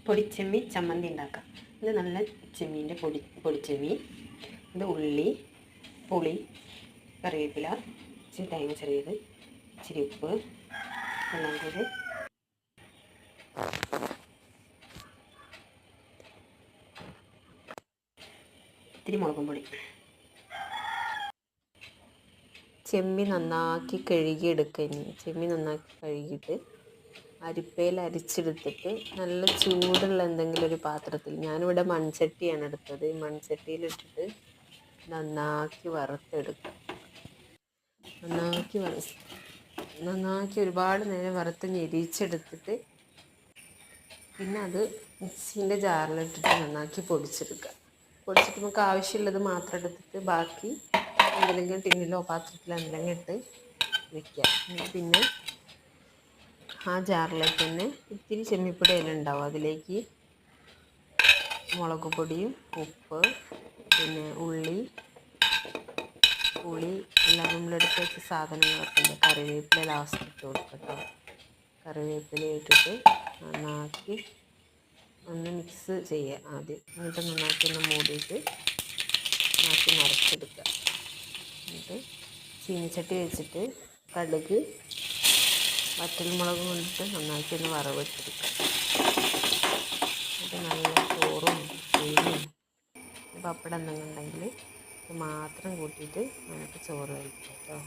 പൊടിച്ചെമ്മീൻ ചമ്മന്തി ഉണ്ടാക്കാം. ഇത് നല്ല ചെമ്മീൻ്റെ പൊടിച്ചെമ്മീൻ, ഇത് ഉള്ളി, പുളി, കറിവേപ്പില, ഇച്ചിരി തേങ്ങ ചെറിയത്, ഇച്ചിരി ഉപ്പ് എല്ലാം കൂടി ഇത്തിരി മുളകും പൊടി. ചെമ്മീൻ നന്നാക്കി കഴുകിയെടുക്കുക. ചെമ്മീൻ നന്നാക്കി കഴുകിയിട്ട് അരിപ്പയിൽ അരിച്ചെടുത്തിട്ട് നല്ല ചൂടുള്ള എന്തെങ്കിലും ഒരു പാത്രത്തിൽ, ഞാനിവിടെ മൺചട്ടിയാണ് എടുത്തത്, മൺചട്ടിയിലിട്ടിട്ട് നന്നാക്കി വറുത്തെടുക്കുക. നന്നാക്കി ഒരുപാട് നേരം വറുത്ത് ഞെരിച്ചെടുത്തിട്ട് പിന്നെ അത് മിക്സീൻ്റെ ജാറിലിട്ടിട്ട് നന്നാക്കി പൊടിച്ചെടുക്കുക. പൊടിച്ചിട്ട് നമുക്ക് ആവശ്യമുള്ളത് മാത്രം എടുത്തിട്ട് ബാക്കി എന്തെങ്കിലും ടിന്നിലോ പാത്രത്തിലോ എന്തെങ്കിലും ഇട്ട് വയ്ക്കുക. പിന്നെ ആ ജാറിലേക്ക് തന്നെ ഇത്തിരി ചെമ്മിപ്പൊടി അതിലുണ്ടാവും. അതിലേക്ക് മുളക് പൊടിയും ഉപ്പ്, പിന്നെ ഉള്ളി, പുളി എല്ലാം നമ്മളെടുത്ത് വെച്ച സാധനങ്ങളൊക്കെ ഉണ്ട്. കറിവേപ്പില ലാസ്റ്റ് ഇട്ട് കൊടുക്കട്ടോ. കറിവേപ്പില ഇട്ടിട്ട് നന്നാക്കി ഒന്ന് മിക്സ് ചെയ്യുക ആദ്യം. എന്നിട്ട് നന്നാക്കി ഒന്ന് മൂടിയിട്ട് നന്നാക്കി നിറച്ചെടുക്കുക. എന്നിട്ട് ചീനിച്ചട്ടി വെച്ചിട്ട് കടുക് വറ്റൽമുളക് കൊണ്ടിട്ട് നന്നാക്കി ഒന്ന് വറവെടുത്തെടുക്കുക. എന്നിട്ട് നല്ല ചോറും ഉള്ളിയും പപ്പടം എന്തെങ്കിലും ഉണ്ടെങ്കിൽ ഇത് മാത്രം കൂട്ടിയിട്ട് നമുക്ക് ചോറ് കഴിക്കാം കേട്ടോ.